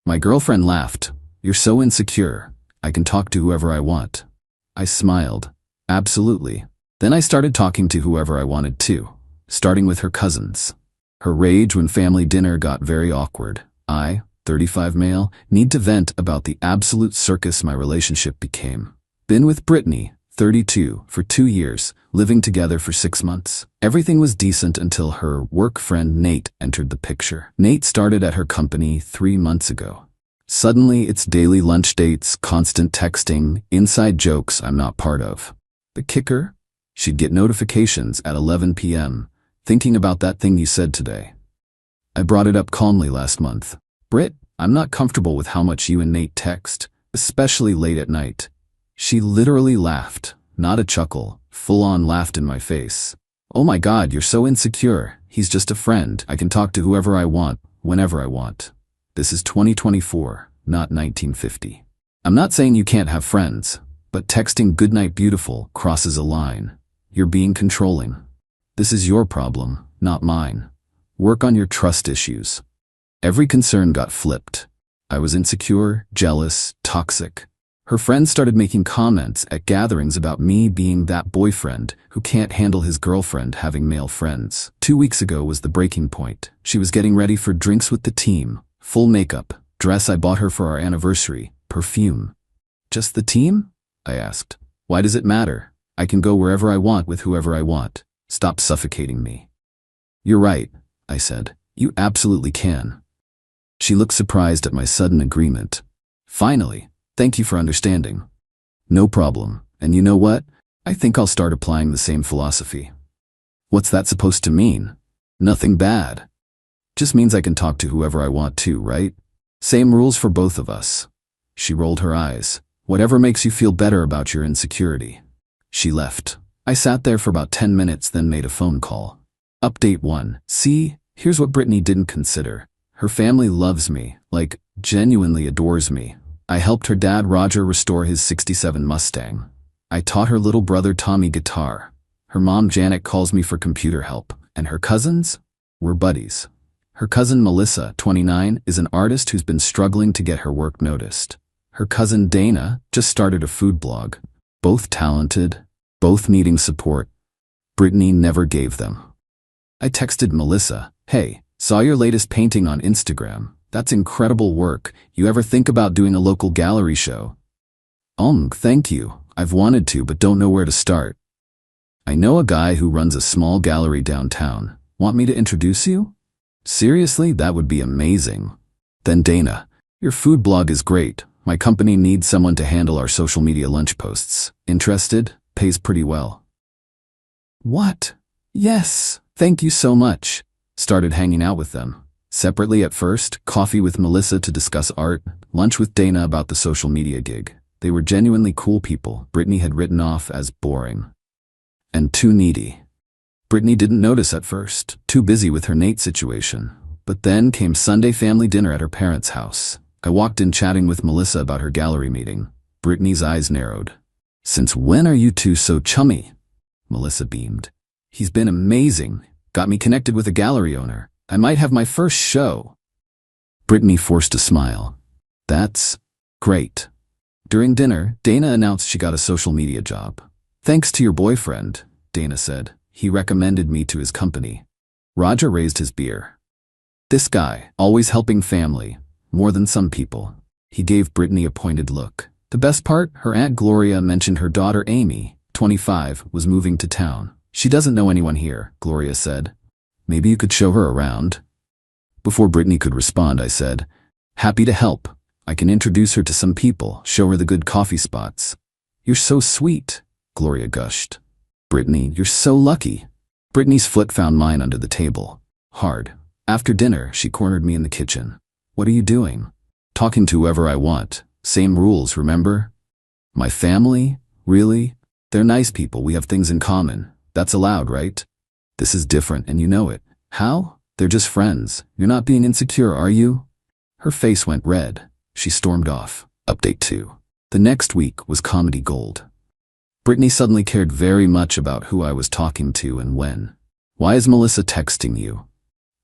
My girlfriend laughed. You're so insecure. I can talk to whoever I want. I smiled. Absolutely. Then I started talking to whoever I wanted to, starting with her cousins. Her rage when family dinner got very awkward. I, 35 male, need to vent about the absolute circus my relationship became. Been with Brittany, 32, for 2 years, living together for 6 months. Everything was decent until her work friend Nate entered the picture. Nate started at her company 3 months ago. Suddenly, it's daily lunch dates, constant texting, inside jokes I'm not part of. The kicker? She'd get notifications at 11 p.m., thinking about that thing you said today. I brought it up calmly last month. Britt, I'm not comfortable with how much you and Nate text, especially late at night. She literally laughed, not a chuckle, full-on laughed in my face. Oh my God, you're so insecure. He's just a friend. I can talk to whoever I want, whenever I want. This is 2024, not 1950. I'm not saying you can't have friends, but texting "goodnight beautiful" crosses a line. You're being controlling. This is your problem, not mine. Work on your trust issues. Every concern got flipped. I was insecure, jealous, toxic. Her friends started making comments at gatherings about me being that boyfriend who can't handle his girlfriend having male friends. 2 weeks ago was the breaking point. She was getting ready for drinks with the team. Full makeup, dress I bought her for our anniversary, perfume. Just the team? I asked. Why does it matter? I can go wherever I want with whoever I want. Stop suffocating me. You're right, I said. You absolutely can. She looked surprised at my sudden agreement. Finally, thank you for understanding. No problem. And you know what? I think I'll start applying the same philosophy. What's that supposed to mean? Nothing bad. Just means I can talk to whoever I want to, right? Same rules for both of us. She rolled her eyes. Whatever makes you feel better about your insecurity. She left. I sat there for about 10 minutes, then made a phone call. Update 1. See, here's what Brittany didn't consider. Her family loves me, like, genuinely adores me. I helped her dad Roger restore his '67 Mustang. I taught her little brother Tommy guitar. Her mom Janet calls me for computer help. And her cousins? We're buddies. Her cousin Melissa, 29, is an artist who's been struggling to get her work noticed. Her cousin Dana just started a food blog. Both talented, both needing support. Brittany never gave them. I texted Melissa, hey, saw your latest painting on Instagram. That's incredible work. You ever think about doing a local gallery show? Thank you. I've wanted to, but don't know where to start. I know a guy who runs a small gallery downtown. Want me to introduce you? Seriously, that would be amazing. Then Dana, your food blog is great. My company needs someone to handle our social media lunch posts. Interested? Pays pretty well. What? Yes, thank you so much. Started hanging out with them. Separately at first, coffee with Melissa to discuss art, lunch with Dana about the social media gig. They were genuinely cool people Brittany had written off as boring. And too needy. Brittany didn't notice at first, too busy with her Nate situation. But then came Sunday family dinner at her parents' house. I walked in chatting with Melissa about her gallery meeting. Brittany's eyes narrowed. Since when are you two so chummy? Melissa beamed. He's been amazing. Got me connected with a gallery owner. I might have my first show. Brittany forced a smile. That's great. During dinner, Dana announced she got a social media job. Thanks to your boyfriend, Dana said. He recommended me to his company. Roger raised his beer. This guy, always helping family, more than some people. He gave Brittany a pointed look. The best part, her Aunt Gloria mentioned her daughter Amy, 25, was moving to town. She doesn't know anyone here, Gloria said. Maybe you could show her around? Before Brittany could respond, I said, happy to help. I can introduce her to some people, show her the good coffee spots. You're so sweet, Gloria gushed. Brittany, you're so lucky. Brittany's foot found mine under the table. Hard. After dinner, she cornered me in the kitchen. What are you doing? Talking to whoever I want. Same rules, remember? My family? Really? They're nice people, we have things in common. That's allowed, right? This is different and you know it. How? They're just friends. You're not being insecure, are you? Her face went red. She stormed off. Update 2. The next week was comedy gold. Brittany suddenly cared very much about who I was talking to and when. Why is Melissa texting you?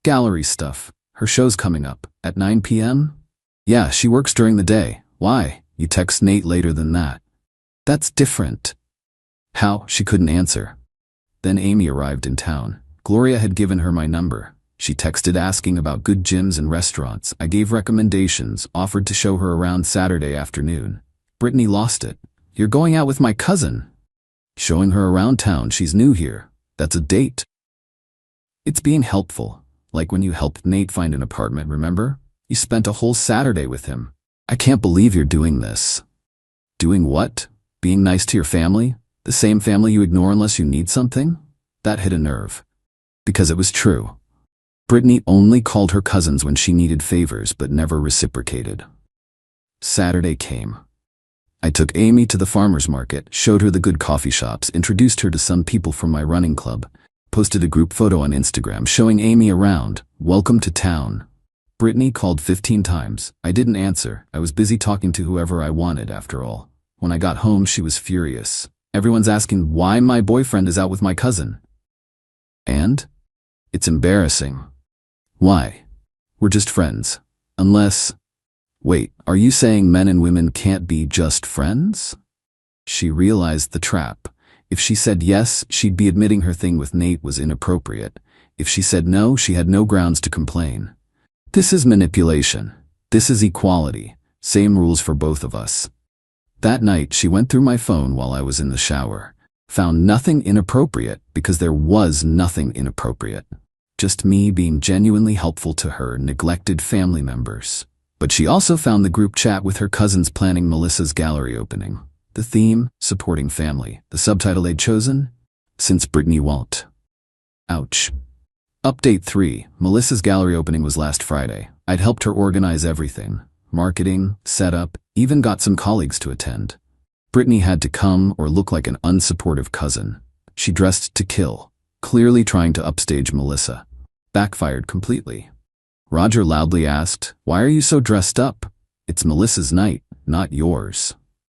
Gallery stuff. Her show's coming up. At 9 p.m.? Yeah, she works during the day. Why? You text Nate later than that. That's different. How? She couldn't answer. Then Amy arrived in town. Gloria had given her my number. She texted asking about good gyms and restaurants. I gave recommendations, offered to show her around Saturday afternoon. Brittany lost it. You're going out with my cousin. Showing her around town, she's new here. That's a date. It's being helpful. Like when you helped Nate find an apartment, remember? You spent a whole Saturday with him. I can't believe you're doing this. Doing what? Being nice to your family? The same family you ignore unless you need something? That hit a nerve. Because it was true. Brittany only called her cousins when she needed favors but never reciprocated. Saturday came. I took Amy to the farmer's market, showed her the good coffee shops, introduced her to some people from my running club, posted a group photo on Instagram showing Amy around. Welcome to town. Brittany called 15 times. I didn't answer. I was busy talking to whoever I wanted after all. When I got home, she was furious. Everyone's asking why my boyfriend is out with my cousin. And? It's embarrassing. Why? We're just friends. Unless… Wait, are you saying men and women can't be just friends? She realized the trap. If she said yes, she'd be admitting her thing with Nate was inappropriate. If she said no, she had no grounds to complain. This is manipulation. This is equality. Same rules for both of us. That night, she went through my phone while I was in the shower. Found nothing inappropriate because there was nothing inappropriate. Just me being genuinely helpful to her neglected family members. But she also found the group chat with her cousins planning Melissa's gallery opening. The theme, supporting family. The subtitle they'd chosen, Since Brittany Won't. Ouch. Update 3. Melissa's gallery opening was last Friday. I'd helped her organize everything. Marketing, setup, even got some colleagues to attend. Brittany had to come or look like an unsupportive cousin. She dressed to kill, clearly trying to upstage Melissa. Backfired completely. Roger loudly asked, "Why are you so dressed up? It's Melissa's night, not yours."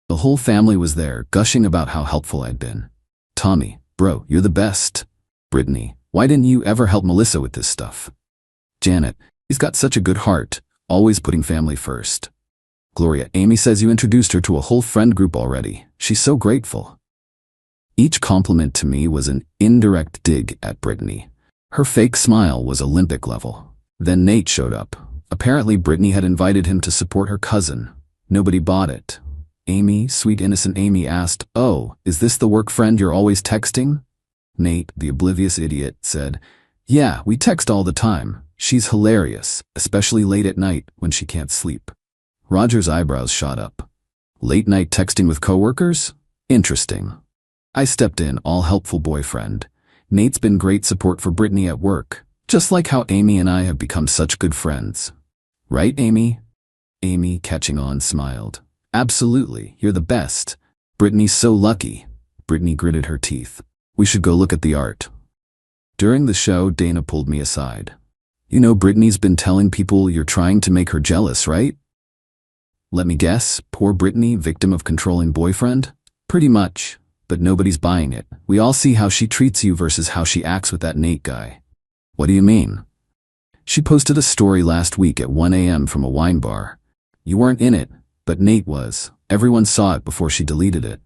The whole family was there, gushing about how helpful I'd been. Tommy, bro, you're the best. Brittany, why didn't you ever help Melissa with this stuff? Janet, he's got such a good heart, always putting family first. Gloria, Amy says you introduced her to a whole friend group already. She's so grateful. Each compliment to me was an indirect dig at Brittany. Her fake smile was Olympic level. Then Nate showed up. Apparently Brittany had invited him to support her cousin. Nobody bought it. Amy, sweet innocent Amy, asked, "Oh, is this the work friend you're always texting?" Nate, the oblivious idiot, said, "Yeah, we text all the time. She's hilarious, especially late at night when she can't sleep." Roger's eyebrows shot up. Late night texting with coworkers? Interesting. I stepped in, all helpful boyfriend. Nate's been great support for Brittany at work, just like how Amy and I have become such good friends. Right, Amy? Amy, catching on, smiled. Absolutely, you're the best. Brittany's so lucky. Brittany gritted her teeth. We should go look at the art. During the show, Dana pulled me aside. You know Brittany's been telling people you're trying to make her jealous, right? Let me guess, poor Brittany, victim of controlling boyfriend? Pretty much, but nobody's buying it. We all see how she treats you versus how she acts with that Nate guy. What do you mean? She posted a story last week at 1 a.m. from a wine bar. You weren't in it, but Nate was. Everyone saw it before she deleted it.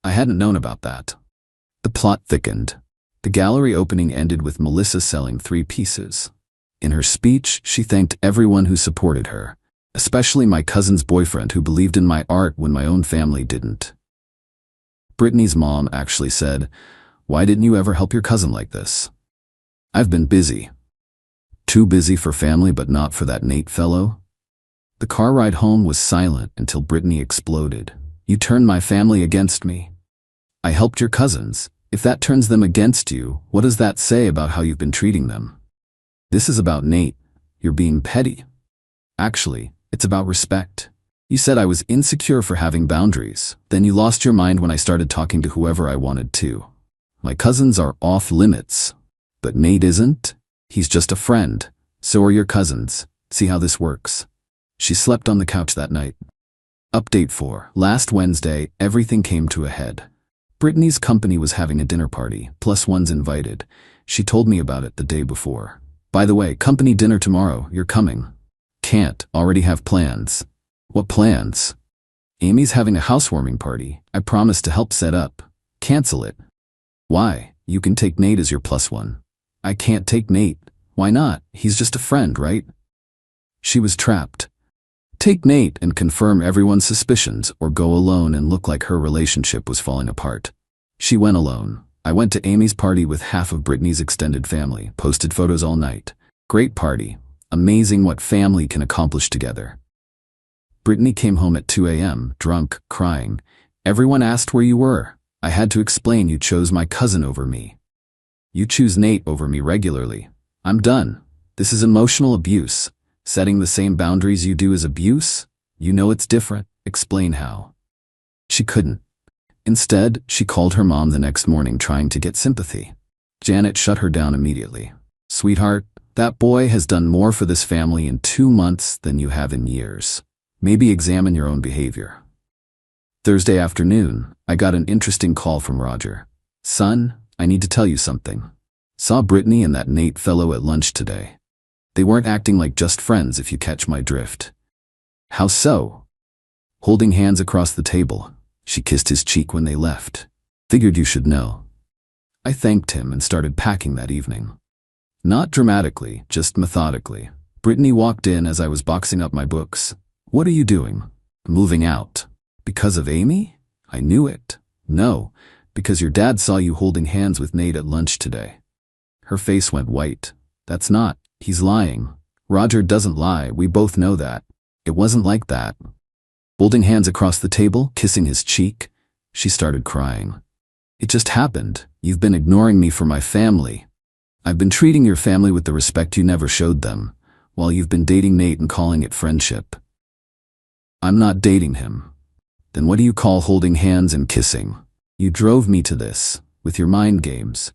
I hadn't known about that. The plot thickened. The gallery opening ended with Melissa selling 3 pieces. In her speech, she thanked everyone who supported her, especially my cousin's boyfriend who believed in my art when my own family didn't. Brittany's mom actually said, "Why didn't you ever help your cousin like this?" I've been busy. Too busy for family but not for that Nate fellow. The car ride home was silent until Brittany exploded. You turned my family against me. I helped your cousins. If that turns them against you, what does that say about how you've been treating them? This is about Nate. You're being petty. Actually, it's about respect. You said I was insecure for having boundaries. Then you lost your mind when I started talking to whoever I wanted to. My cousins are off limits. But Nate isn't. He's just a friend. So are your cousins. See how this works. She slept on the couch that night. Update 4. Last Wednesday, everything came to a head. Brittany's company was having a dinner party, +1's invited. She told me about it the day before. By the way, company dinner tomorrow, you're coming. can't, already have plans. What plans? Amy's having a housewarming party. I promised to help set up. Cancel it. Why? You can take Nate as your +1. I can't take Nate. Why not? He's just a friend, right? She was trapped. Take Nate and confirm everyone's suspicions, or go alone and look like her relationship was falling apart. She went alone. I went to Amy's party with half of Brittany's extended family, posted photos all night. Great party. Amazing what family can accomplish together. Brittany came home at 2 a.m., drunk, crying. Everyone asked where you were. I had to explain you chose my cousin over me. You choose Nate over me regularly. I'm done. This is emotional abuse. Setting the same boundaries you do is abuse? You know it's different. Explain how. She couldn't. Instead, she called her mom the next morning trying to get sympathy. Janet shut her down immediately. Sweetheart, that boy has done more for this family in 2 months than you have in years. Maybe examine your own behavior. Thursday afternoon, I got an interesting call from Roger. Son, I need to tell you something. Saw Brittany and that Nate fellow at lunch today. They weren't acting like just friends, if you catch my drift. How so? Holding hands across the table. She kissed his cheek when they left. Figured you should know. I thanked him and started packing that evening. Not dramatically, just methodically. Brittany walked in as I was boxing up my books. What are you doing? Moving out. Because of Amy? I knew it. No, because your dad saw you holding hands with Nate at lunch today. Her face went white. That's not. He's lying. Roger doesn't lie, we both know that. It wasn't like that. Holding hands across the table, kissing his cheek, she started crying. It just happened. You've been ignoring me for my family. I've been treating your family with the respect you never showed them, while you've been dating Nate and calling it friendship. I'm not dating him. Then what do you call holding hands and kissing? You drove me to this, with your mind games.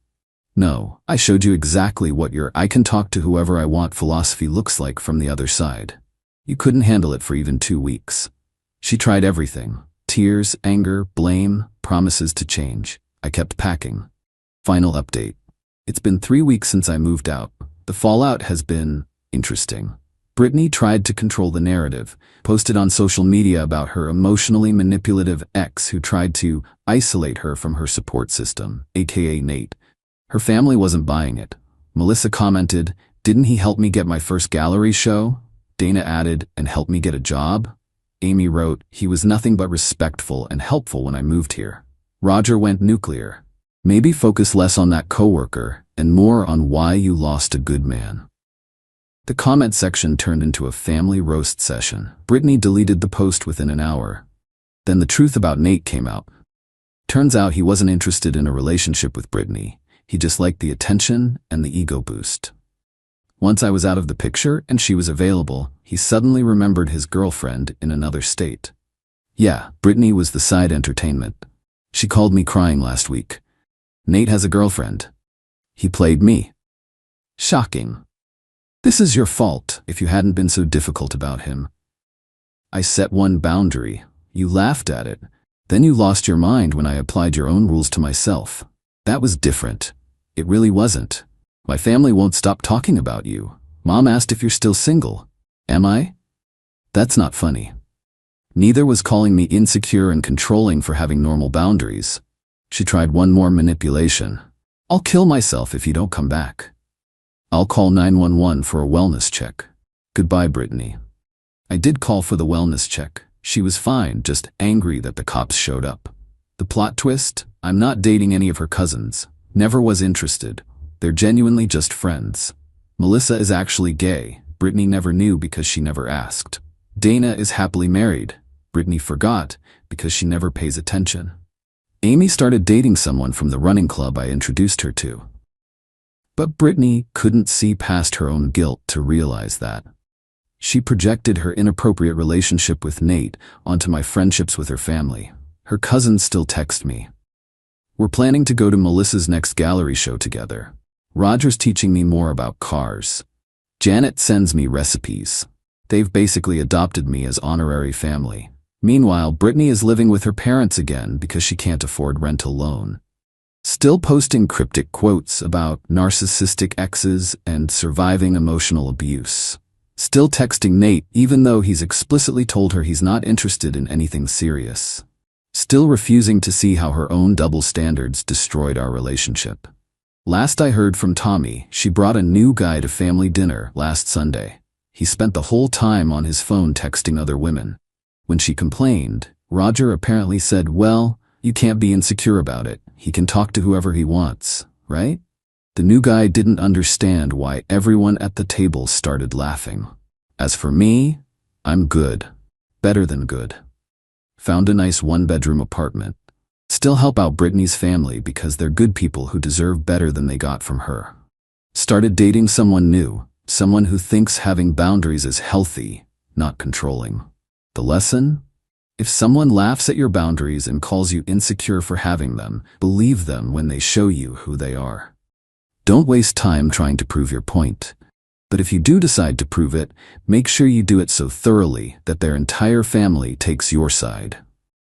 No, I showed you exactly what your I can talk to whoever I want philosophy looks like from the other side. You couldn't handle it for even 2 weeks. She tried everything. Tears, anger, blame, promises to change. I kept packing. Final update. It's been 3 weeks since I moved out. The fallout has been interesting. Brittany tried to control the narrative, posted on social media about her emotionally manipulative ex who tried to isolate her from her support system, aka Nate. Her family wasn't buying it. Melissa commented, "Didn't he help me get my first gallery show?" Dana added, "And help me get a job?" Amy wrote, "He was nothing but respectful and helpful when I moved here." Roger went nuclear. Maybe focus less on that coworker and more on why you lost a good man. The comment section turned into a family roast session. Brittany deleted the post within an hour. Then the truth about Nate came out. Turns out he wasn't interested in a relationship with Brittany. He just liked the attention and the ego boost. Once I was out of the picture and she was available, he suddenly remembered his girlfriend in another state. Yeah, Brittany was the side entertainment. She called me crying last week. Nate has a girlfriend. He played me. Shocking. This is your fault if you hadn't been so difficult about him. I set one boundary. You laughed at it. Then you lost your mind when I applied your own rules to myself. That was different. It really wasn't. My family won't stop talking about you. Mom asked if you're still single. Am I? That's not funny. Neither was calling me insecure and controlling for having normal boundaries. She tried one more manipulation. I'll kill myself if you don't come back. I'll call 911 for a wellness check. Goodbye, Brittany. I did call for the wellness check. She was fine, just angry that the cops showed up. The plot twist? I'm not dating any of her cousins. Never was interested. They're genuinely just friends. Melissa is actually gay. Brittany never knew because she never asked. Dana is happily married. Brittany forgot because she never pays attention. Amy started dating someone from the running club I introduced her to. But Brittany couldn't see past her own guilt to realize that. She projected her inappropriate relationship with Nate onto my friendships with her family. Her cousins still text me. We're planning to go to Melissa's next gallery show together. Roger's teaching me more about cars. Janet sends me recipes. They've basically adopted me as honorary family. Meanwhile, Brittany is living with her parents again because she can't afford rent alone. Still posting cryptic quotes about narcissistic exes and surviving emotional abuse. Still texting Nate even though he's explicitly told her he's not interested in anything serious. Still refusing to see how her own double standards destroyed our relationship. Last I heard from Tommy, she brought a new guy to family dinner last Sunday. He spent the whole time on his phone texting other women. When she complained, Roger apparently said, "Well, you can't be insecure about it. He can talk to whoever he wants, right?" The new guy didn't understand why everyone at the table started laughing. As for me, I'm good. Better than good. Found a nice one-bedroom apartment. Still help out Brittany's family because they're good people who deserve better than they got from her. Started dating someone new, someone who thinks having boundaries is healthy, not controlling. The lesson? If someone laughs at your boundaries and calls you insecure for having them, believe them when they show you who they are. Don't waste time trying to prove your point. But if you do decide to prove it, make sure you do it so thoroughly that their entire family takes your side.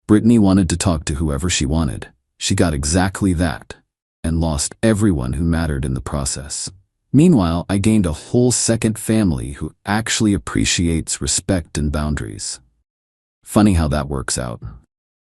Brittany wanted to talk to whoever she wanted. She got exactly that, and lost everyone who mattered in the process. Meanwhile, I gained a whole second family who actually appreciates respect and boundaries. Funny how that works out.